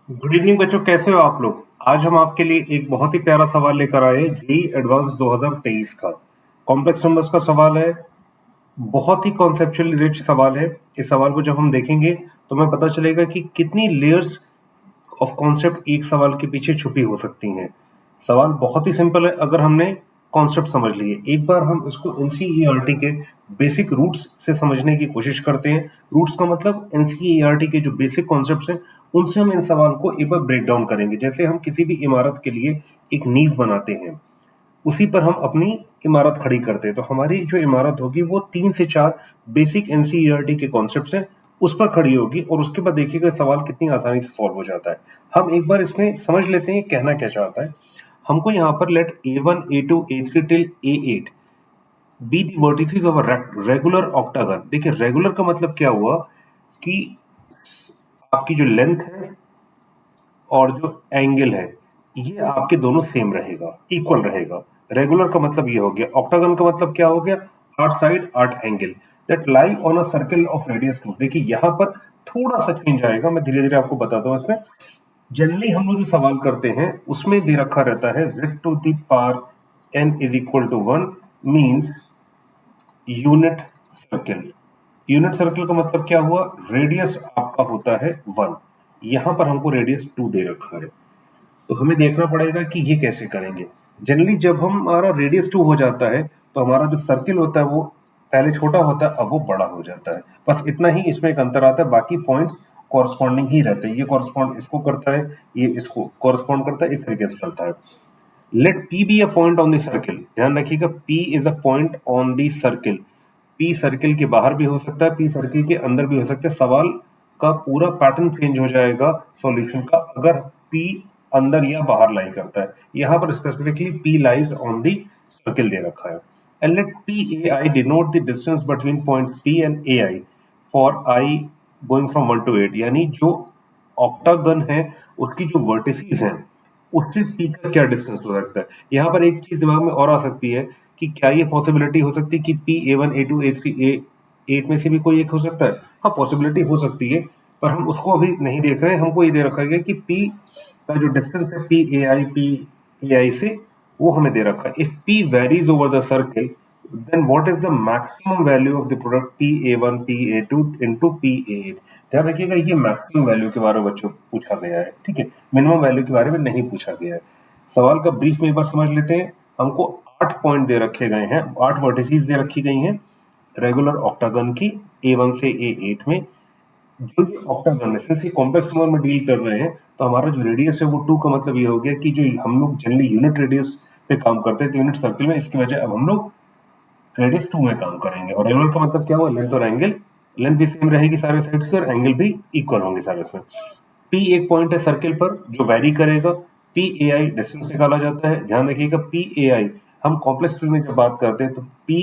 Good evening बच्चों, कैसे हो आप लोग। आज हम आपके लिए एक बहुत ही प्यारा सवाल लेकर आए हैं, जेई एडवांस 2023 का कॉम्प्लेक्स नंबर्स का सवाल है। बहुत ही कॉन्सेप्चुअली रिच सवाल है। इस सवाल को जब हम देखेंगे तो हमें पता चलेगा कि कितनी लेयर्स ऑफ कॉन्सेप्ट एक सवाल के पीछे छुपी हो सकती हैं। सवाल बहुत ही सिंपल है अगर हमने कॉन्सेप्ट समझ लिए। एक बार हम इसको एनसीईआरटी के बेसिक रूट्स से समझने की कोशिश करते हैं। रूट्स का मतलब एनसीईआरटी के जो बेसिक कॉन्सेप्ट्स हैं उनसे हम इन सवाल को एक बार ब्रेक डाउन करेंगे। जैसे हम किसी भी इमारत के लिए एक नींव बनाते हैं, उसी पर हम अपनी इमारत खड़ी करते हैं। तो हमारी जो इमारत होगी वो 3 से 4 बेसिक एनसीईआरटी के कॉन्सेप्ट्स हैं, उस पर खड़ी होगी और उसके बाद देखिएगा सवाल कितनी आसानी से सॉल्व हो जाता है। हम एक बार इसमें समझ लेते हैं कहना क्या चाहता है। हमको यहाँ पर let A1 A2 A3 till A8 be the vertices of a regular octagon. देखिए रेगुलर का मतलब क्या हुआ कि आपकी जो लेंथ है और जो एंगल है ये आपके दोनों सेम रहेगा, इक्वल रहेगा। रेगुलर का मतलब ये हो गया। ऑक्टागन का मतलब क्या हो गया, 8 side 8 angle that lie on a circle of radius 2। देखिए यहाँ पर थोड़ा सा चेंज आएगा, मैं धीरे धीरे आपको बताता हूँ। इसमें जनरली हम लोग जो सवाल करते हैं उसमें दे रखा रहता है z to the power n is equal to 1 means unit circle. Unit circle का मतलब क्या हुआ, रेडियस आपका होता है 1, यहां पर हमको रेडियस 2 दे रखा है। तो हमें देखना पड़ेगा कि ये कैसे करेंगे। जनरली जब हमारा रेडियस 2 हो जाता है तो हमारा जो सर्किल होता है वो पहले छोटा होता है, अब वो बड़ा हो जाता है। बस इतना ही इसमें एक अंतर आता है, बाकी पॉइंट्स कॉरस्पॉन्डिंग ही रहते हैं। ये कॉरस्पॉन्ड इसको करता है, ये इसको कॉरस्पॉन्ड करता है, इस तरीके से चलता है। Let P be a point on the circle. ध्यान रखिएगा P is a point on the circle. P circle के बाहर भी हो सकता है, P सर्किल के अंदर भी हो सकता है। सवाल का पूरा पैटर्न चेंज हो जाएगा सॉल्यूशन का अगर P अंदर या बाहर लाई करता है। यहाँ पर specifically P lies on the circle दे रखा है। And let PAI denote the distance between point P and AI for I going from 1 to 8। यानी जो ऑक्टागन है उसकी जो वर्टिसेस हैं उससे पी का क्या डिस्टेंस हो सकता है। यहाँ पर एक चीज दिमाग में और आ सकती है कि क्या ये पॉसिबिलिटी हो सकती है कि P A1 A2 A3 A8 में से भी कोई एक हो सकता है। हाँ, पॉसिबिलिटी हो सकती है, पर हम उसको अभी नहीं देख रहे हैं। हमको ये दे रखा है कि पी का जो डिस्टेंस है पी ए आई से वो हमें दे रखा है। If P varies over the circle then what is the maximum value of the product P A1 P A2 into P A8। ध्यान रखिएगा ये मैक्सिमम वैल्यू के बारे में बच्चों पूछा गया है, ठीक है, मिनिमम वैल्यू के बारे में नहीं पूछा गया है। सवाल का ब्रीफ में एक बार समझ लेते हैं। हमको 8 पॉइंट दे रखे गए हैं, 8 वर्टिसेस दे रखी गई हैं रेगुलर ऑक्टागन की A1 से A8 में। जो ये ऑक्टागन है, सिंस ये कॉम्प्लेक्स नंबर में डील कर रहे हैं तो हमारा जो रेडियस है वो 2 का मतलब ये हो गया कि जो हम लोग जनरली यूनिट रेडियस पे काम करते थे यूनिट सर्किल में, इसकी वजह अब हम लोग रेडियस 2 में काम करेंगे। और रेगुलर का मतलब क्या हुआ, लेंथ और एंगल। लेंथ भी सेम रहेगी सारे साइड्स पे और एंगल भी इक्वल होंगे सारे इसमें। पी एक पॉइंट है सर्किल पर जो वैरी करेगा। पी ए आई डिस्टेंस निकाला जाता है। ध्यान रखिएगा पी ए आई हम कॉम्प्लेक्स में जब बात करते हैं तो पी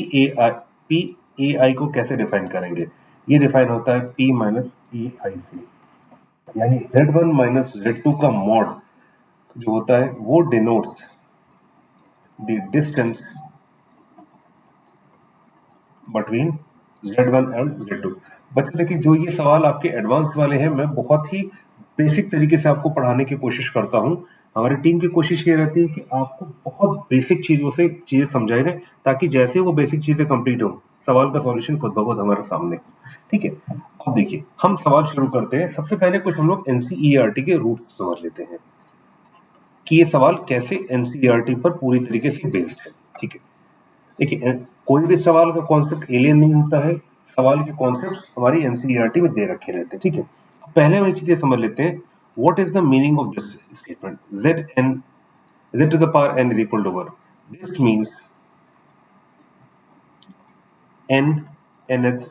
ए आई को कैसे डिफाइन करेंगे, ये डिफाइन होता है पी माइनस ए आई से। यानी Z1 माइनस Z2 का मॉड जो होता है वो denotes the distance between Z1 and Z2। बच्चों देखिए जो ये सवाल आपके एडवांस वाले हैं मैं बहुत ही बेसिक तरीके से आपको पढ़ाने की कोशिश करता हूँ। हमारी टीम की कोशिश ये रहती है कि आपको बहुत बेसिक चीजों से चीजें समझाई जाए ताकि जैसे वो बेसिक चीजें कंप्लीट हो सवाल का सॉल्यूशन खुद ब खुद हमारे सामने हो। ठीक है, अब देखिए हम सवाल शुरू करते हैं। सबसे पहले कुछ हम लोग एनसीईआरटी के रूट्स समझ लेते हैं कि ये सवाल कैसे एनसीईआरटी पर पूरी तरीके से बेस्ड है। ठीक है, देखिए कोई भी सवाल का कॉन्सेप्ट एलियन नहीं होता है। सवाल के कॉन्सेप्ट्स हमारी एनसीईआरटी में दे रखे रहते हैं। ठीक है, पहले हम एक चीजें समझ लेते हैं। What is the meaning of this statement, z to the power n is equal to 1। This means n nth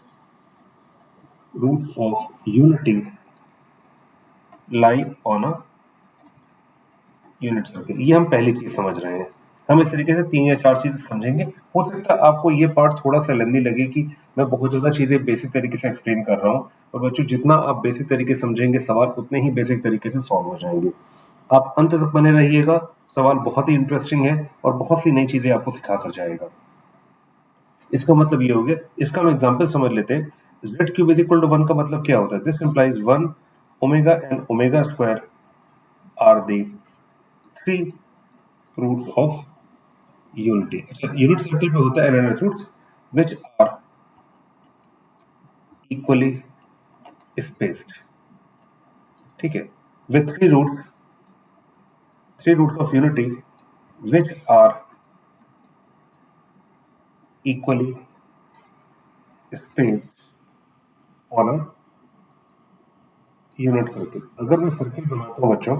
roots of unity lie on a unit circle. ये हम पहली चीज समझ रहे हैं। हम इस तरीके से 3 या 4 चीजें समझेंगे। हो सकता है आपको ये पार्ट थोड़ा सा लेंदी लगे कि मैं बहुत ज्यादा चीजें बेसिक तरीके से एक्सप्लेन कर रहा हूँ, और बच्चों जितना आप बेसिक तरीके से समझेंगे सवाल उतने ही बेसिक तरीके से सॉल्व हो जाएंगे। आप अंत तक बने रहिएगा, सवाल बहुत ही इंटरेस्टिंग है और बहुत सी नई चीजें आपको सिखा कर जाएगा। इसका मतलब ये हो गया, इसका हम एग्जाम्पल समझ लेते हैं। z cube is equal to 1 का मतलब क्या होता है, this implies 1 omega n omega square are the three roots of unity. अच्छा, यूनिट सर्कल पे होता है n roots which are equally spaced, ठीक है, with three roots of unity which are equally spaced on a unit circle. अगर मैं circle बनाता हूँ बच्चों,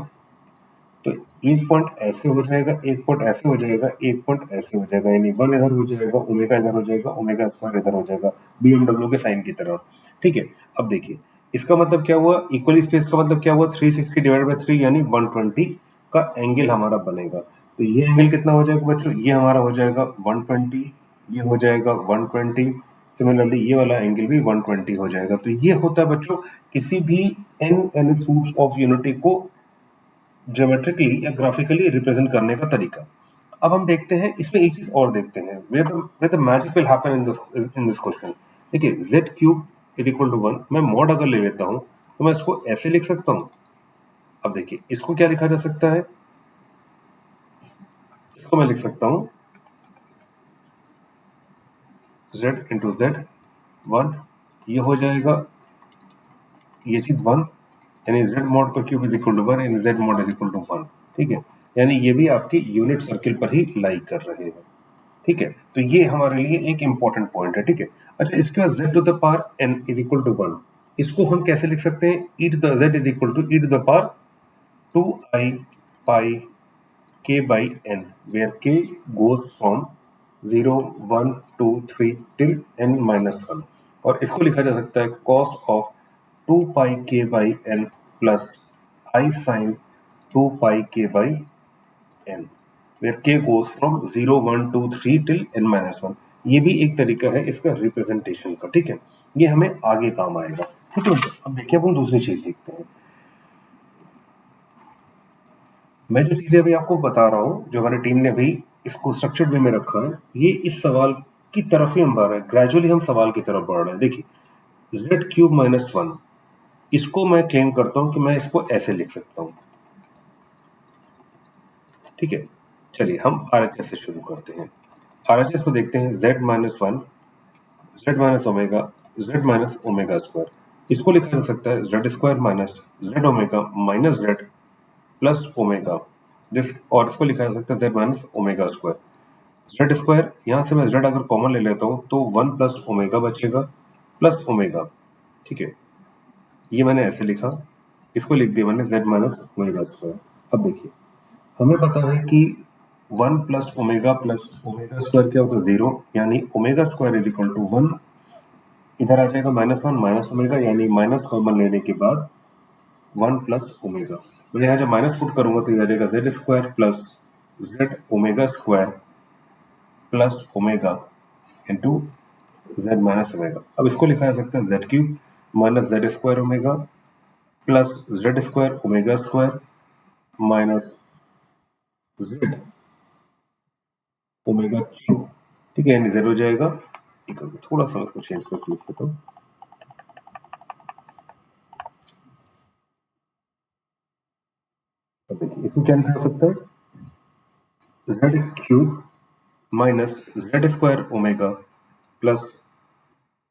तो एक पॉइंट ऐसे हो जाएगा, एक पॉइंट ऐसे हो जाएगा, एक पॉइंट ऐसे हो जाएगा, यानी वन इधर हो जाएगा, ओमेगा इधर हो जाएगा, ओमेगा स्क्वायर इधर हो जाएगा, बीएमडब्ल्यू के साइन की तरह, ठीक है। अब देखिए इसका मतलब क्या हुआ, इक्वली स्पेस का मतलब क्या हुआ, 360 डिवाइड बाई 3 यानी 120 का एंगल हमारा बनेगा। तो ये एंगल कितना हो जाएगा बच्चों, ये हमारा हो जाएगा 120, ये हो जाएगा 120, सिमिलरली ये वाला एंगल भी 120 हो जाएगा। तो ये होता है बच्चों किसी भी एन रूट्स ऑफ यूनिटी को ज्योमेट्रिकली या ग्राफिकली रिप्रेजेंट करने का तरीका। अब हम देखते हैं इसमें एक चीज और देखते हैं, where the magic will happen in this question। देखिए z cube is equal to 1, मैं मॉड अगर ले लेता हूं तो मैं इसको ऐसे लिख सकता हूं। अब देखिए इसको क्या लिखा जा सकता है, इसको मैं लिख सकता हूं z इंटू जेड 1, ये हो जाएगा ये चीज 1, यानी z मॉड का क्यूब इज इक्वल टू 1 यानी z mod is equal to 1, ठीक है। यानी ये भी आपकी यूनिट सर्किल पर ही लाई कर रहे हैं, ठीक है। तो ये हमारे लिए एक इंपॉर्टेंट पॉइंट है, ठीक है। अच्छा, इसके बाद z to the power n is equal to 1, इसको हम कैसे लिख सकते हैं, e to the z is equal to e to the power 2i pi k by n, where k goes from 0 1 2 3 till n minus 1, और इसको लिखा जा सकता है cos of 2 pi k by n plus I sin 2 pi k by n, where k goes from 0 1 2 3 till n minus 1। ये भी एक तरीका है इसका रिप्रेजेंटेशन का, ठीक है। ये हमें आगे काम आएगा, ठीक है। अब देखिए अपन दूसरी चीज देखते हैं। मैं जो चीजें अभी आपको बता रहा हूँ, जो हमारी टीम ने अभी इसको स्ट्रक्चर्ड वे में रखा है, ये इस सवाल की तरफ ही हम बढ़ रहे हैं, ग्रेजुअली हम सवाल की तरफ बढ़ रहे हैं। देखिए z क्यूब माइनस 1, इसको मैं क्लेम करता हूं कि मैं इसको ऐसे लिख सकता हूं, ठीक है। चलिए हम आरएचएस से शुरू करते हैं। आरएचएस को देखते हैं, z minus 1, z minus omega, z minus omega square, इसको लिखा जा सकता है z square minus z omega minus z plus omega, जिस और इसको लिखा जा सकता है z minus omega square. z square, यहाँ से मैं z अगर कॉमन ले लेता हूँ तो 1 प्लस ओमेगा बचेगा प्लस ओमेगा, ठीक है। ये मैंने ऐसे लिखा, इसको लिख दिया मैंने z माइनस ओमेगा स्क्वायर। अब देखिए हमें पता है कि 1 प्लस ओमेगा स्क्वायर क्या होता है, 0, यानी omega square is equal to 1, इधर आ जाएगा -1 माइनस ओमेगा, यानी माइनस कॉमन लेने के बाद 1 प्लस ओमेगा। मैं यहाँ जब माइनस पुट करूंगा तो ये आ जाएगा z square plus z omega square plus omega into z minus omega. अब इसको लिखा जा सकता है z cube minus z square omega plus z square omega square minus z omega cube, ठीक है, यानी z हो जाएगा इक्वल टू, थोड़ा सा इसको चेंज करके लिख देता हूँ। अब देखिए इसमें क्या लिखा जा सकता है, z cube minus z square omega plus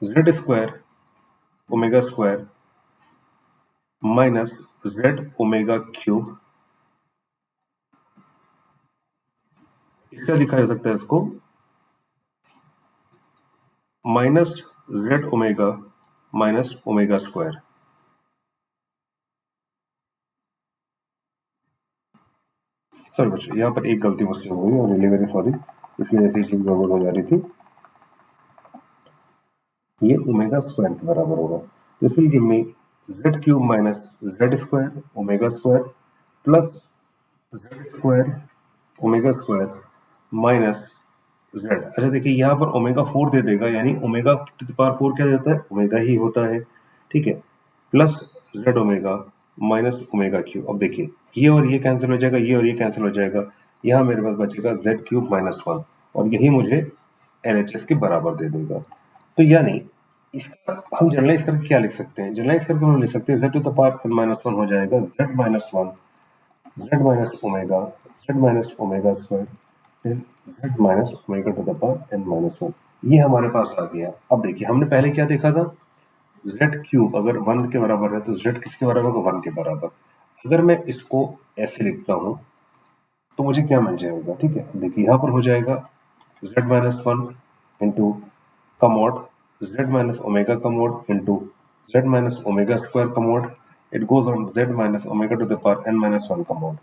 z square omega square minus z omega cube, इसका लिखा जा सकता है इसको minus z omega minus omega square. Sorry बच्चों, यहाँ पर एक गलती मुझसे हो गई और रियली वेरी सॉरी, इसकी वजह से ये चीज गड़बड़ हो जा रही थी। ये ओमेगा स्क्वायर के बराबर होगा, this will give me z cube minus z square omega square plus z square omega square minus z। अच्छा देखिए यहाँ पर ओमेगा 4 दे देगा, यानी ओमेगा टू द पावर 4 क्या देता है, ओमेगा ही होता है, ठीक है, plus z omega minus omega cube. अब देखिए ये और ये कैंसिल हो जाएगा, ये और ये कैंसिल हो जाएगा, यहाँ मेरे पास बचेगा z क्यूब माइनस 1, और यही मुझे LHS के बराबर दे देगा। तो यानी इसका हम जनरलाइज करके क्या लिख सकते हैं, जनरलाइज करके हम लिख सकते हैं z to the power n minus 1 हो जाएगा z minus 1 z minus omega square till z minus omega to the power n minus 1। ये हमारे पास आ गया। अब देखिए हमने पहले क्या देखा था, z क्यूब अगर 1 के बराबर है तो z किसके बराबर होगा, 1 के बराबर। अगर मैं इसको ऐसे लिखता हूं तो मुझे क्या मिल जाएगा, ठीक है, देखिए यहां पर हो जाएगा z minus 1 into mod z minus omega mod into z minus omega square mod, it goes on z minus omega to the power n minus 1 mod.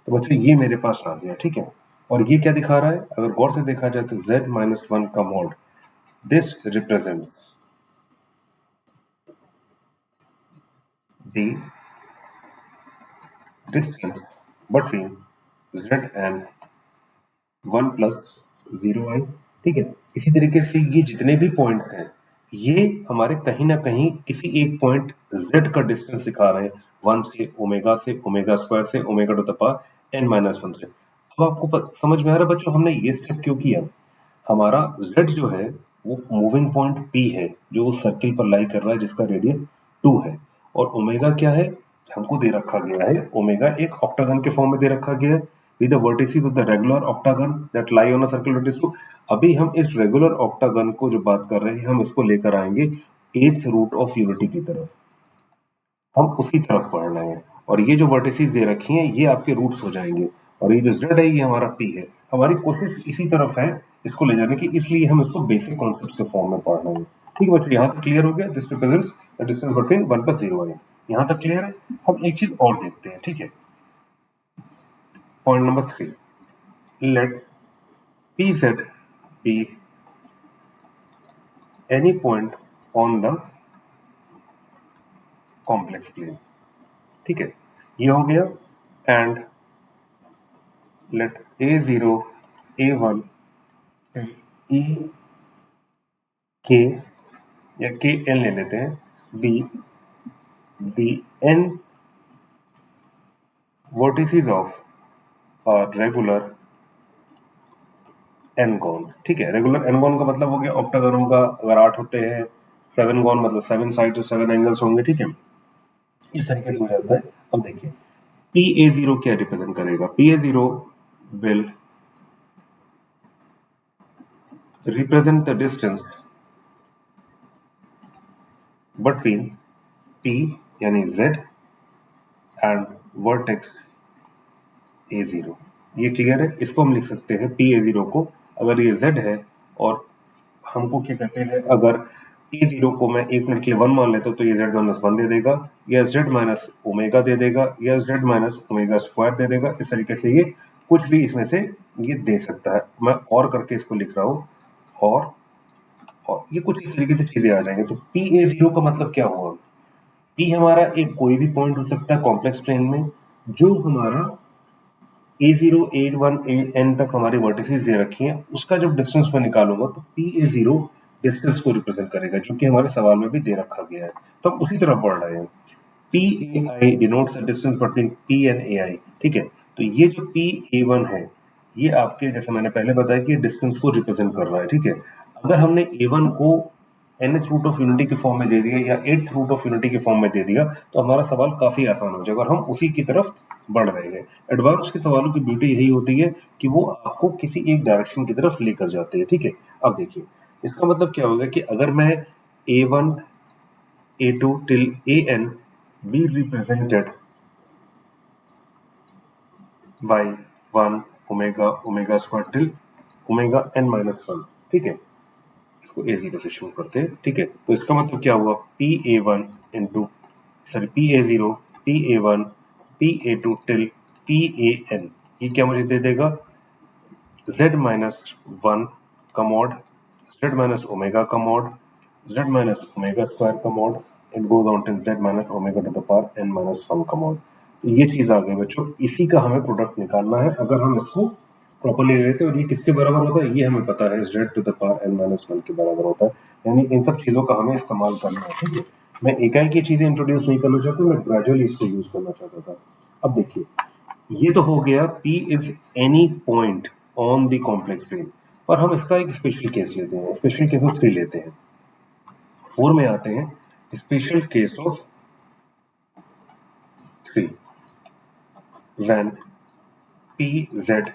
तो बच्चों ये मेरे पास आ गया, ठीक है। और ये क्या दिखा रहा है, अगर गौर से देखा जाए तो z minus 1 commode, this represent the distance between z and 1 plus 0i, ठीक है। इसी तरीके से ये जितने भी पॉइंट हैं ये हमारे कहीं ना कहीं किसी एक पॉइंट z का डिस्टेंस दिखा रहे हैं, 1 से ओमेगा स्क्वायर से omega to the power n minus 1 से। अब आपको समझ में आ रहा है बच्चों हमने ये स्टेप क्यों किया। हमारा z जो है वो मूविंग पॉइंट p है जो उस सर्किल पर लाई कर रहा है जिसका रेडियस 2 है, और ओमेगा क्या है, हमको दे रखा गया है, ओमेगा एक ऑक्टागन के फॉर्म में दे रखा गया है with the vertices of the regular octagon that lie on a circle vertex। तो अभी हम इस रेगुलर ऑक्टागन को जो बात कर रहे हैं हम इसको लेकर आएंगे 8th रूट ऑफ यूनिटी की तरफ, हम उसी तरफ पढ़ रहे हैं। और ये जो वर्टिसेस दे रखी हैं ये आपके रूट्स हो जाएंगे, और ये जो z है ये हमारा p है। हमारी कोशिश इसी तरफ है इसको ले जाने की, इसलिए हम इसको बेसिक कॉन्सेप्ट्स के फॉर्म में पढ़ रहे हैं। ठीक है बच्चों, यहाँ तक क्लियर हो गया, this represents the distance between 1 plus 0 है। यहाँ तक क्लियर है। हम एक चीज और देखते हैं, ठीक है। Point number 3, let pz be any point on the complex plane, ठीक है, ये हो गया। And let a0 a1 e k या k n ले लेते हैं, b the n vertices of a regular n-gon, ठीक है। रेगुलर n-gon का मतलब हो गया ऑक्टागन होगा, अगर 8 होते हैं, 7-gon मतलब 7 साइड 7 एंगल्स होंगे, ठीक है। इस तरीके से हो जाता है। अब देखिए PA0 क्या रिप्रेजेंट करेगा, PA0 will represent the distance between P यानी Z and vertex A0। ये क्लियर है। इसको हम लिख सकते हैं PA0 को, अगर ये Z है और हमको क्या कहते हैं, अगर A0 को मैं 1 मिनट के लिए 1 मान लेता हूं तो ये Z माइनस 1 दे देगा, या Z माइनस ओमेगा दे देगा, या Z माइनस ओमेगा स्क्वायर दे देगा। इस तरीके से ये कुछ भी इसमें से ये दे सकता है। मैं और करके इसको लिख रहा हूं, और ये कुछ इस तरीके से चीजें आ जाएंगे। तो PA0 का मतलब क्या हुआ, P हमारा एक कोई भी पॉइंट हो सकता है कॉम्प्लेक्स प्लेन में, जो हमारा A0 A1 AN तक हमारी वर्टिसेस दे रखी हैं, उसका जब डिस्टेंस मैं निकालूंगा तो PA0 डिस्टेंस को रिप्रेजेंट करेगा, जो कि हमारे सवाल में भी दे रखा गया है। तो हम उसी तरफ बढ़ रहे हैं। PAI denotes the distance between P and AI, ठीक है। तो ये जो PA1 है ये आपके, जैसे मैंने पहले बताया कि डिस्टेंस को रिप्रेजेंट कर रहा है, ठीक है। अगर हमने A1 को nth रूट ऑफ यूनिटी के फॉर्म में दे दिया या 8th रूट ऑफ यूनिटी के फॉर्म में दे दिया तो हमारा सवाल काफी आसान हो जाएगा, और हम उसी की तरफ बढ़ रहे हैं। एडवांस के सवालों की ब्यूटी यही होती है कि वो आपको किसी एक डायरेक्शन की तरफ लेकर जाते हैं, ठीक है। अब देखिए इसका मतलब क्या होगा कि अगर मैं A1 A2 till AN be represented by 1 omega omega square till omega n minus 1, ठीक है। इसको A0 से शुरू करते हैं, ठीक है। तो इसका मतलब क्या हुआ, PA1 into PA0 PA1 PA2 till PAN, ये क्या मुझे दे देगा, Z माइनस 1 का मॉड, Z माइनस ओमेगा का mod, Z minus omega square का mod, it goes on till Z minus omega to the power n minus 1 का mod. तो ये चीज आ गई बच्चों, इसी का हमें प्रोडक्ट निकालना है अगर हम इसको प्रॉपर्ली ले लेते हैं। और ये किसके बराबर होता है, ये हमें पता है, Z to the power n minus 1 के बराबर होता है। यानी इन सब चीजों का हमें इस्तेमाल करना है, ठीक है। मैं एकाएक ये चीजें इंट्रोड्यूस नहीं करना चाहता, मैं ग्रेजुअली इसको यूज करना चाहता था। अब देखिए ये तो हो गया P is any point on the complex plane, और हम इसका एक स्पेशल केस लेते हैं, स्पेशल केस ऑफ 3 लेते हैं। 4 में आते हैं special case of 3। when PZ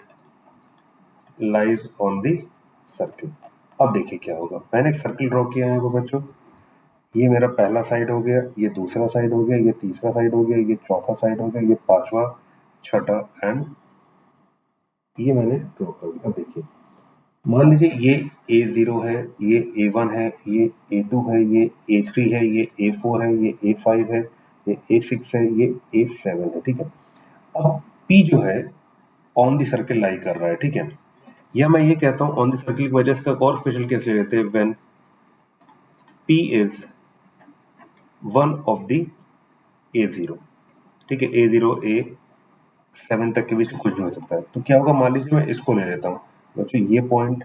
lies on the circle। अब देखिए क्या होगा, मैंने एक सर्कल ड्रॉ किया है बच्चों, ये मेरा पहला साइड हो गया, ये दूसरा साइड हो गया, ये तीसरा साइड हो गया, ये चौथा साइड हो गया, ये पांचवा, छठा एंड ये मैंने ड्रॉ कर दिया। अब देखिए, मान लीजिए ये A0 है, ये A1 है, ये A2 है, ये A3 है, ये A4 है, ये A5 है, ये A6 है, ये A7 है, ठीक है। अब P जो है ऑन द सर्किल लाई कर रहा है, ठीक है। या मैं ये कहता हूँ ऑन द सर्किल की वजह से एक और स्पेशल केस ले लेते हैं, when P is one of the A0, ठीक है। A0 A7 तक के बीच कुछ भी हो सकता है। तो क्या होगा, मान लीजिए मैं इसको ले लेता हूँ बच्चों, ये पॉइंट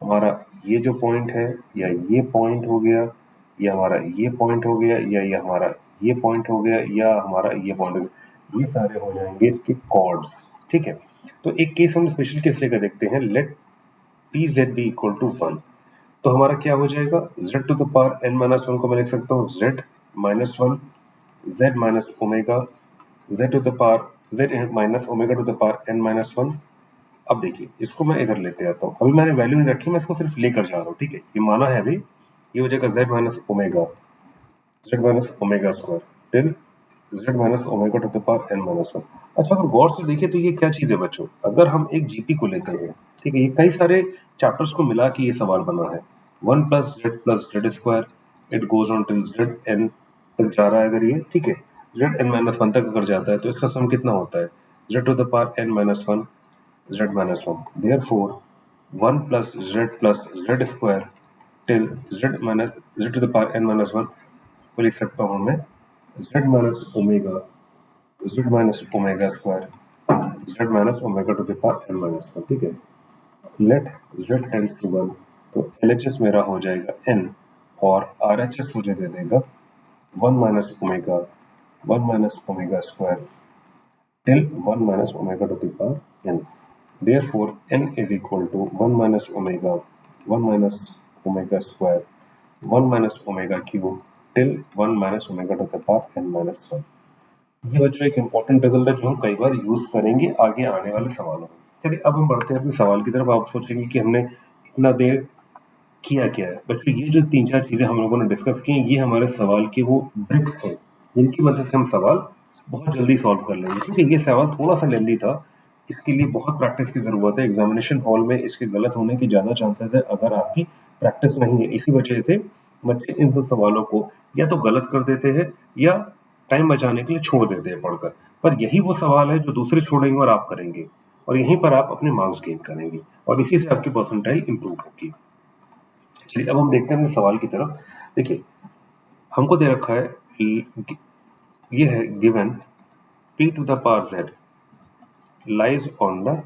हमारा, ये जो पॉइंट है, या ये पॉइंट हो गया, या हमारा ये पॉइंट हो गया, या ये हमारा ये पॉइंट हो गया, या हमारा ये पॉइंट हो गया, ये सारे हो जाएंगे इसके कॉर्ड्स, ठीक है। तो एक केस हम स्पेशल केस लेकर देखते हैं, let P z be equal to 1। तो हमारा क्या हो जाएगा, z to the power n minus 1 को मैं लिख सकता हूँ z minus 1 z minus omega z to the power z minus omega to the power n minus 1। अब देखिए, इसको मैं इधर लेते आता हूँ, अभी मैंने वैल्यू नहीं रखी, मैं इसको सिर्फ लेकर जा रहा हूँ, ठीक है। ये माना है अभी, ये हो जाएगा z minus omega square till z minus omega to the power n minus 1। अच्छा, अगर गौर से देखिए तो ये क्या चीज है बच्चों, अगर हम एक जीपी को लेते हैं, ठीक है, ये कई सारे चैप्टर्स को मिला के ये सवाल बना है, 1 plus z square, it goes on till z n तक जा रहा है अगर ये, ठीक है। जेड एन माइनस 1 तक अगर जाता है तो इसका सम कितना होता है, z to the power n minus 1 z minus 1। Therefore, 1 plus z square till z to the power n minus 1 को लिख सकता हूँ मैं z minus omega square z minus omega to the power n minus 1, ठीक है। Let z tends to 1, तो LHS मेरा हो जाएगा n और RHS मुझे दे देगा 1 minus omega square till 1 minus omega to the power n। Therefore, n is equal to 1 minus omega square, 1 minus omega cube till 1 minus omega to the power n minus 1। ये बच्चों एक important result है जो हम कई बार use करेंगे आगे आने वाले सवालों में। चलिए अब हम बढ़ते हैं अपने सवाल की तरफ। आप सोचेंगे कि हमने इतना देर किया क्या है बच्चों, ये जो 3-4 चीजें हम लोगों ने डिस्कस की ये हमारे सवाल की वो ब्रिक्स हैं जिनकी मदद से हम सवाल बहुत जल्दी सॉल्व कर लेंगे, क्योंकि ये सवाल थोड़ा सा लेंदी था, इसके लिए बहुत प्रैक्टिस की जरूरत है। एग्जामिनेशन हॉल में इसके गलत होने की ज्यादा चांसेस है अगर आपकी प्रैक्टिस नहीं है। इसी वजह से बच्चे इन सब सवालों को या तो गलत कर देते हैं या टाइम बचाने के लिए छोड़ देते हैं पढ़कर, पर यही वो सवाल है जो दूसरे छोड़ेंगे और आप करेंगे, और यहीं पर आप अपने मार्क्स गेन करेंगे और इसी से आपकी परसेंटाइल इंप्रूव होगी। चलिए अब हम देखते हैं अपने सवाल की तरफ। देखिए, हमको दे रखा है, ये है given p to the power z lies on the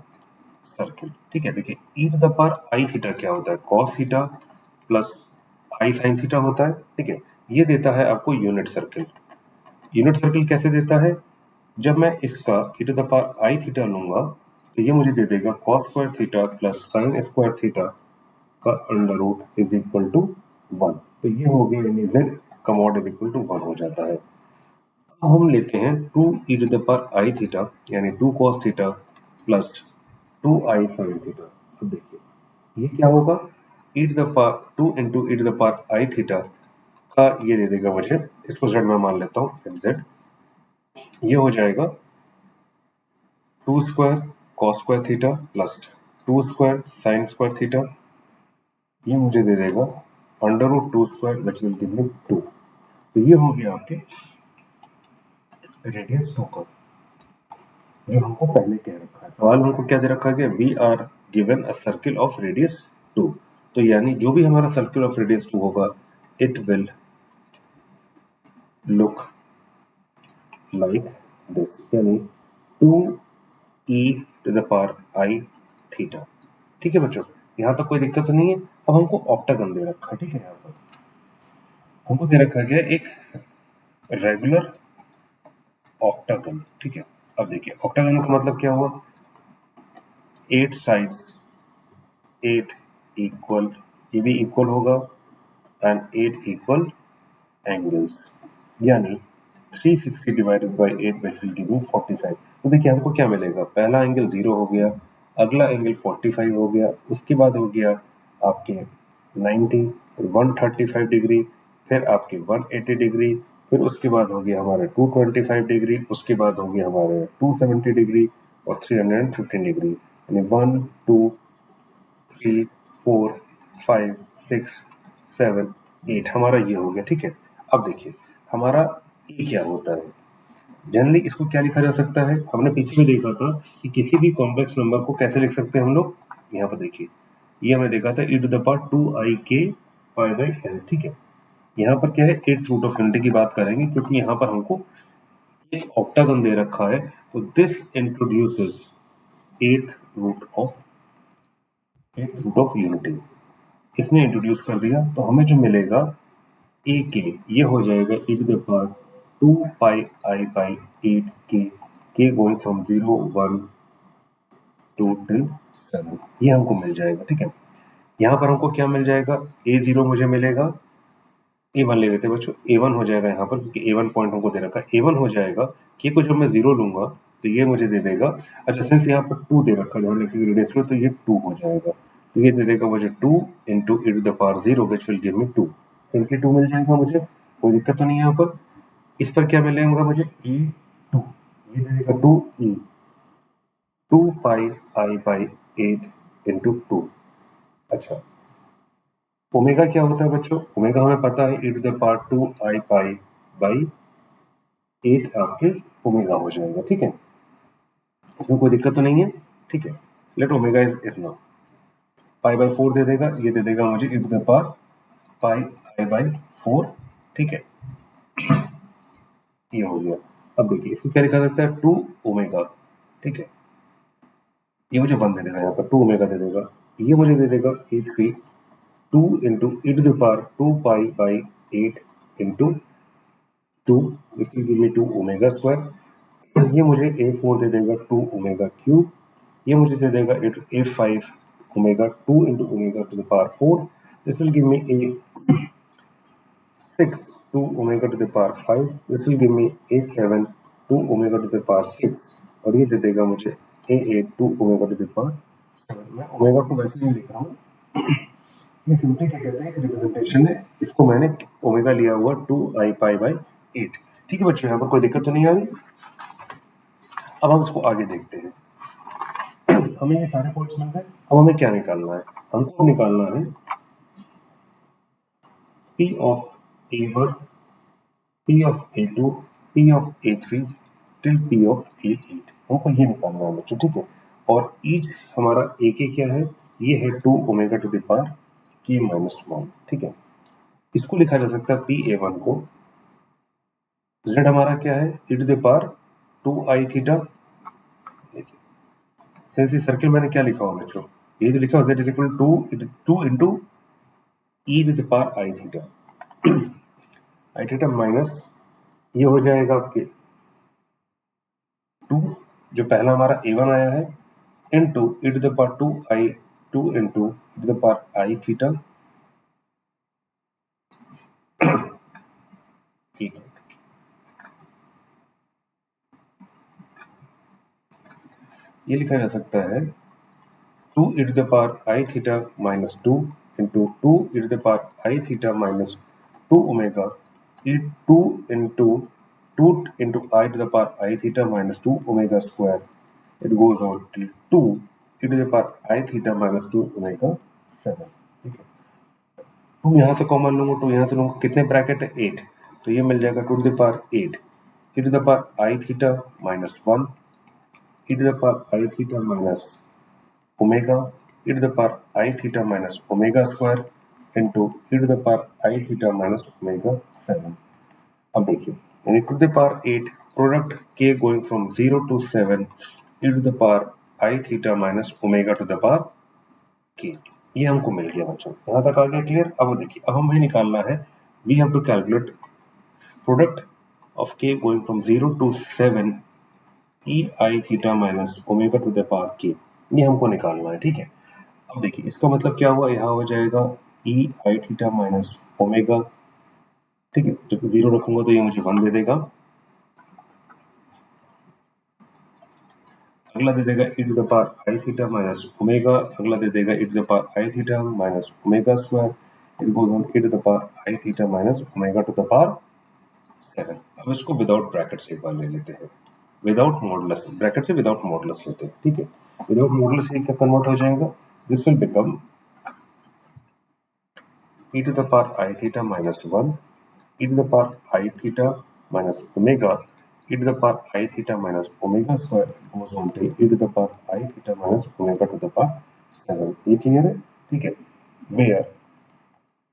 circle, ठीक है। देखिए, e to the power i theta क्या होता है, cos theta plus i sin theta होता है, ठीक है। ये देता है आपको यूनिट सर्किल। यूनिट सर्किल कैसे देता है, जब मैं इसका e to the power i theta लूंगा तो ये मुझे दे देगा cos square theta plus sin square theta का under root is equal to 1। तो ये हो गया, यानी z का मॉड इज इक्वल टू 1 हो जाता है। अब हम लेते हैं 2e to the power i theta यानी 2 cos theta plus 2i sin theta. अब देखिए ये क्या होगा, e to the power 2 into e to the power i theta का ये दे देगा मुझे, इसको z में मान लेता हूँ z, ये हो जाएगा 2 square cos square theta plus 2 square sin square theta, ये मुझे दे देगा under root 2 square which will give me 2। तो ये हो गया आपके रेडियस 2 का, जो हमको पहले कह रखा है। सवाल हमको क्या दे रखा है, we are given a circle of radius 2। तो यानी जो भी हमारा सर्किल ऑफ रेडियस 2 होगा, it will look like this, यानी 2e to the power i theta. ठीक है बच्चों, यहाँ तक कोई दिक्कत तो नहीं है। अब हमको ऑक्टागन दे रखा है, ठीक है। यहाँ पर हमको दे रखा गया एक रेगुलर ऑक्टागन, ठीक है। अब देखिए ऑक्टागन का मतलब क्या हुआ, 8 साइड 8 इक्वल, ये भी इक्वल होगा एंड 8 इक्वल एंगल्स, यानी 360 divided by 8 which will give मी 45। तो देखिए हमको क्या मिलेगा, पहला एंगल 0 हो गया, अगला एंगल 45 हो गया, उसके बाद हो गया आपके 90, 135 डिग्री, फिर आपके 180 डिग्री, फिर उसके बाद हो गया हमारे 225 डिग्री, उसके बाद हो गया हमारे 270 डिग्री और 315 डिग्री, यानी 1 2 3 4 5 6 7 8 हमारा ये हो गया। ठीक है, अब देखिए हमारा ये क्या होता है, जनरली इसको क्या लिखा जा सकता है, हमने पीछे में देखा था कि किसी भी कॉम्प्लेक्स नंबर को कैसे लिख सकते हैं हम लोग। यहाँ पर देखिए, ये हमने देखा था e⁻²ik π/n। ठीक है, यहाँ पर क्या है, एट्थ रूट ऑफ इन्फिनिटी की बात करेंगे क्योंकि यहाँ पर हमको एक ऑक्टागन दे रखा है, तो this introduces eighth root of unity, इसने इंट्रोड्यूस कर दिया, तो हमें जो मिलेगा ए के, ये हो जाएगा e⁻²πi/8 के गोइंग फ्रॉम 0 1 2 till 7, ये हमको मिल जाएगा। ठीक है, यहाँ पर हमको क्या मिल जाएगा, a0 मुझे मिलेगा, a1 ले लेते हैं बच्चों, a1 हो जाएगा यहाँ पर क्योंकि a1 पॉइंट हमको दे रखा है, a1 हो जाएगा कि को जब मैं 0 लूंगा तो ये मुझे दे देगा, अच्छा सिंस यहाँ पर 2 दे रखा है लेकिन रेडियस में, तो ये 2 हो जाएगा, तो ये दे देगा मुझे 2 into e⁻0 which will give me 2, simply 2 मिल जाएगा मुझे, कोई दिक्कत तो नहीं है यहाँ पर। इस पर क्या मिलेगा मुझे, e2, ये दे देगा 2e 2πi/8 इंटू 2। अच्छा, ओमेगा क्या होता है बच्चों, ओमेगा हमें पता है e⁻²i/8 आपके ओमेगा हो जाएगा। ठीक है, इसमें कोई दिक्कत तो नहीं है। ठीक है, लेट ओमेगा इज इतना, π/4 दे देगा, ये दे देगा मुझे e⁻πi/4। ठीक है, ये हो गया। अब देखिए इसको क्या लिखा सकता है, 2 ओमेगा। ठीक है, ये मुझे 1 दे देगा, यहाँ पर 2 ओमेगा दे देगा, ये मुझे दे देगा e3 2 into e⁻²π/8 into 2, this will give me 2 omega square, ये मुझे a4 दे देगा 2 ओमेगा क्यूब, ये मुझे दे देगा a5 omega 2 into omega to the power 4, this will give me a6 2 omega to the power 5, this will give me a7 2 omega to the power 6, और ये दे देगा मुझे a8 2 omega to the power 7। मैं omega को वैसे नहीं लिख रहा हूँ, ये सिंपली क्या कहते हैं, एक रिप्रेजेंटेशन है, इसको मैंने ओमेगा लिया हुआ 2i/8। ठीक है बच्चों, यहाँ पर कोई दिक्कत तो नहीं आ रही। अब हम इसको आगे देखते हैं, हमें ये सारे पॉइंट्स मिल गए, अब हमें क्या निकालना है, हमको निकालना है p of a1, p of a2, p of a3 till p of a8, हमको ये निकालना है बच्चों। ठीक है, और ईच हमारा a के क्या है, ये है 2 omega to the power k-1। ठीक है, इसको लिखा जा सकता है pa1 को, z हमारा क्या है, e to the power 2i theta. Since ये सर्किल मैंने क्या लिखा हुआ बच्चों, ये जो लिखा हुआ z is equal to 2 into e to the power i theta minus, ये हो जाएगा आपके 2, जो पहला हमारा a1 आया है, into e to the power 2 into e to the power i theta, ये लिखा जा सकता है 2 e to the power I theta minus 2 into 2 e to the power I theta minus 2 omega e 2 into 2 into I to the power I theta minus 2 omega square. It goes on till 2 e to the power I theta minus 2 omega 7. ठीक है, 2 यहाँ से common लूंगा, 2 यहाँ से लूंगा, कितने bracket है 8, तो ये मिल जाएगा 2 to the power 8 e to the power I theta minus 1 e to the power I theta minus omega e to the power I theta minus omega square into e to the power I theta minus omega 7. अब देखिए, यानी to the power 8 product k going from 0 to 7 e to the power I theta minus omega to the power k, ये हमको मिल गया बच्चों, यहाँ तक आ गया क्लियर। अब देखिए, अब हमें निकालना है, we have to calculate product of k going from 0 to 7 e I theta minus omega to the power k, ये हमको निकालना है। ठीक है, अब देखिए इसका मतलब क्या हुआ, यहाँ हो जाएगा ई आई थीटा माइनस ओमेगा। ठीक है, जब 0 रखूंगा तो ये मुझे 1 दे देगा, अगला दे देगा e to the power i theta minus omega, अगला दे देगा e to the power i theta minus omega square, it goes on e to the power i theta minus omega to the power 7। अब इसको without bracket से एक बार ले लेते हैं, विदाउट मॉडुलस, ब्रैकेट से विदाउट मॉडुलस लेते हैं, ठीक है। विदाउट मॉडुलस से क्या कन्वर्ट हो जाएगा, this will become e to the power I theta minus 1, e to the power I theta minus omega, e to the power I theta minus omega square goes on to e to the power I theta minus omega to the power 7। ये clear है, ठीक है। where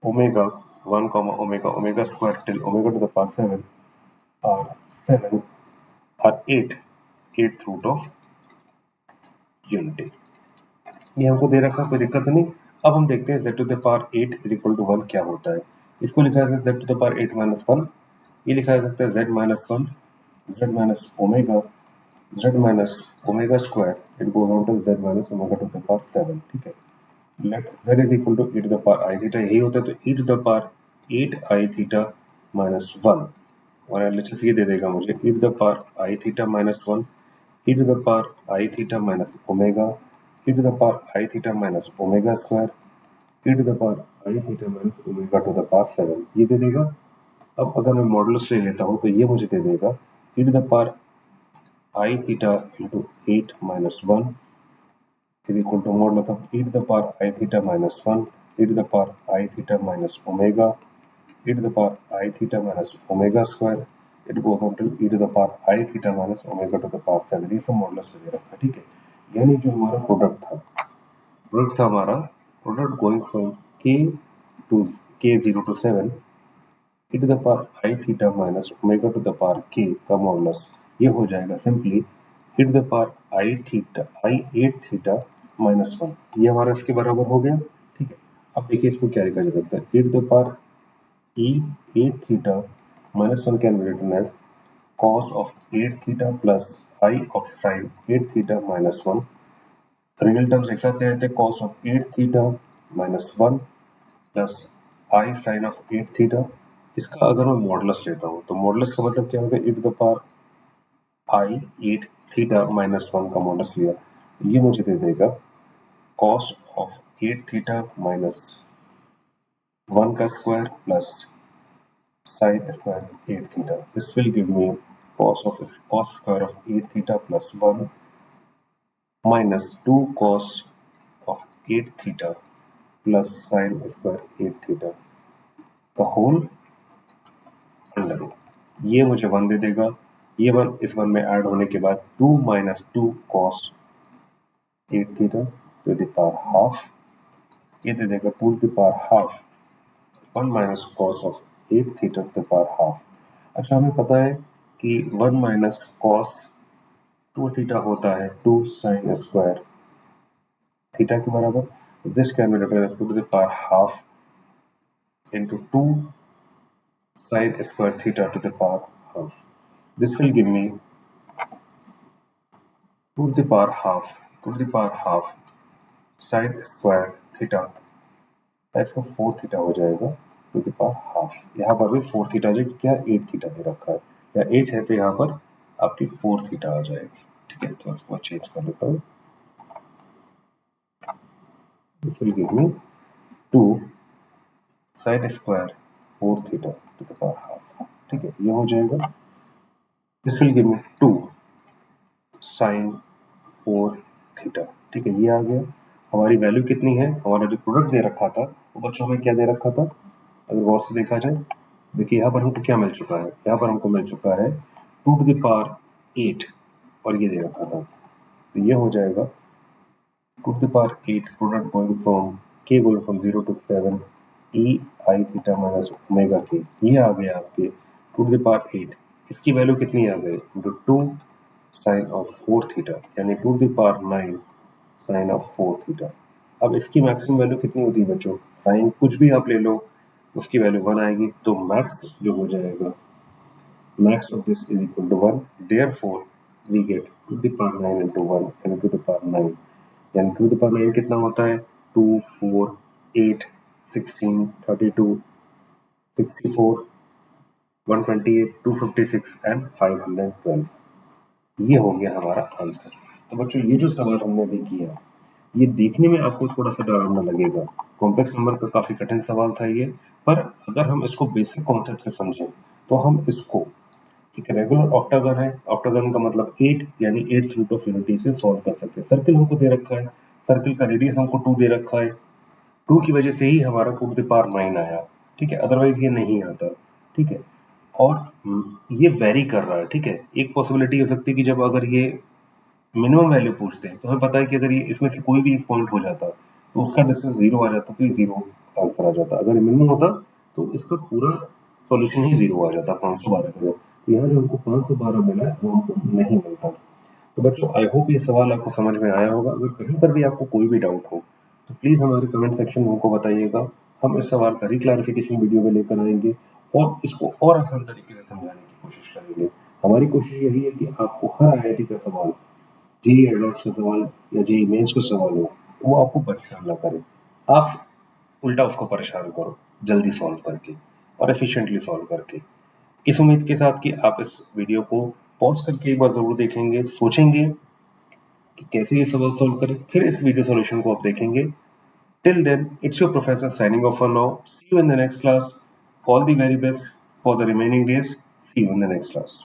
omega 1 comma omega square till omega to the power 7 are 7 are 8th root of unity। ये हमको दे रखा, कोई दिक्कत नहीं। अब हम देखते हैं z to the power 8 is equal to 1 क्या होता है। इसको लिखा जा सकता है z to the power 8 minus 1, ये लिखा जा सकता है z minus 1, z minus omega square, it goes on to z minus omega to the power 7, ठीक है। let z is equal to e to the power I theta, यही होता है, तो e to the power 8 I theta minus 1, और LHS ये दे देगा मुझे e to the power I theta minus 1, e to the power I theta minus omega, e to the power I theta minus omega square, e to the power I theta minus omega to the power 7, ये दे देगा। अब अगर मैं modulus ले लेता हूँ तो ये मुझे दे देगा e to the power I theta into 8 minus 1 is equal to modulus of e to the power I theta minus 1, e to the power I theta minus omega, e to the power I theta minus omega square, it goes on to e to the power I theta minus omega to the power 7। ये सब modulus ले रखा है, ठीक है। यानी जो हमारा प्रोडक्ट था हमारा product going from k0 to 7 e to the power I theta minus omega to the power k का मॉडुलस ये हो जाएगा simply e to the power I8 theta minus 1, ये हमारा इसके बराबर हो गया, ठीक है। अब देखिए इसको क्या लिखा जा सकता है, e to the power E8 theta minus 1 can be written as cos of 8 theta plus I of sin 8 theta minus 1। Real terms एक साथ ले लेते हैं, cos of 8 theta minus 1 plus I sin of 8 theta। इसका अगर मैं modulus लेता हूँ तो मॉडुलस का मतलब क्या होगा, e to the power I8 theta minus 1 का मॉडुलस लिया, ये मुझे दे देगा cos of 8 थीटा माइनस 1 का square plus sin square 8 theta। This will give me cos square of 8 theta plus 1 minus 2 cos of 8 theta plus sin square 8 theta का whole under root, ये मुझे 1 दे देगा। ये 1 इस 1 में ऐड होने के बाद 2 minus 2 cos 8 theta to the power half, ये दे देगा 2 to the power half 1 minus cos of 8 theta to the power half। अच्छा, हमें पता है कि 1 minus cos 2 थीटा होता है 2 sin स्क्वायर थीटा के बराबर। This can be written as 2 to the power half into 2 sin square theta to the power half। This will give me 2 to the power half sin square theta, इसका 4 theta हो जाएगा to the power half. यहाँ पर भी 4 theta जो क्या 8 theta दे रखा है, या 8 है तो यहाँ पर आपकी 4 थीटा आ जाएगी, ठीक है। तो इसको चेंज कर लेता हूँ, this will give me 2 sin square 4 theta two the power half, ठीक है, ये हो जाएगा। This will give me 2 sin 4 theta, ठीक है, ये आ गया। हमारी वैल्यू कितनी है, हमारा जो प्रोडक्ट दे रखा था वो बच्चों में क्या दे रखा था, अगर गौर से देखा जाए, देखिए यहाँ पर हमको क्या मिल चुका है, यहाँ पर हमको मिल चुका है 2 to the power 8 और ये दे रखा था, तो ये हो जाएगा 2 to the power 8 product going from 0 to 7 e I theta minus omega k, ये आ गया आपके 2 to the power 8, इसकी वैल्यू कितनी आ गई इंटू 2 साइन ऑफ 4 थीटा, यानी 2 to the power 9 sine of 4 theta. अब इसकी मैक्सिमम वैल्यू कितनी होती है बच्चों, साइन कुछ भी आप ले लो उसकी वैल्यू 1 आएगी, तो मैक्स जो हो जाएगा max of this is equal to 1, therefore we get 2 to the power 9 into 1 यानी 2 to the power 9, यानी 2 to the power 9 कितना होता है 2 4 8 16 32 64 128 256 एंड 512। ये हो गया हमारा आंसर। तो बच्चों ये जो सवाल हमने अभी किया, ये देखने में आपको थोड़ा सा डरावना लगेगा। कॉम्प्लेक्स नंबर का काफी कठिन सवाल था ये, पर अगर हम इसको बेसिक कॉन्सेप्ट से समझें तो हम इसको एक रेगुलर ऑक्टागन है, ऑक्टागन का मतलब 8 यानी 8th रूट ऑफ यूनिटी से सॉल्व कर सकते हैं। सर्किल हमको दे रखा है, सर्किल का रेडियस हमको 2 दे रखा है, 2 की वजह से ही हमारा टू द पावर 9 आया, ठीक है, अदरवाइज ये नहीं आता, ठीक है। और ये वेरी कर रहा है, ठीक है। एक पॉसिबिलिटी हो सकती है कि जब अगर ये मिनिमम वैल्यू पूछते हैं तो हमें पता है कि अगर ये इसमें से कोई भी एक पॉइंट हो जाता तो उसका डिस्टेंस 0 आ जाता, तो ये 0 आंसर आ जाता। अगर मिनिमम होता तो इसका पूरा सॉल्यूशन ही 0 आ जाता 512 का। तो यहाँ जो हमको 512 मिला है वो हमको नहीं मिलता। तो बच्चों आई होप ये सवाल आपको समझ में आया होगा। अगर कहीं पर भी आपको कोई भी डाउट हो तो प्लीज़ हमारे कमेंट सेक्शन में हमको बताइएगा। हम इस सवाल का रिक्लैरिफिकेशन वीडियो में लेकर आएंगे और इसको और आसान तरीके से समझाने की कोशिश करेंगे। हमारी कोशिश यही है कि आपको हर आईआईटी का सवाल, जेईई एडवांस का सवाल या जेईई मेंस का सवाल हो, वो आपको परेशान ना करे। आप उल्टा उसको परेशान करो, जल्दी सॉल्व करके और एफिशिएंटली सॉल्व करके। इस उम्मीद के साथ कि आप इस वीडियो को पॉज़ करके एक बार ज़रूर देखेंगे, सोचेंगे कि कैसे ये सवाल सॉल्व करें, फिर इस वीडियो सॉल्यूशन को आप देखेंगे। Till then, it's your professor signing off for now. See you in the next class. All the very best for the remaining days. See you in the next class.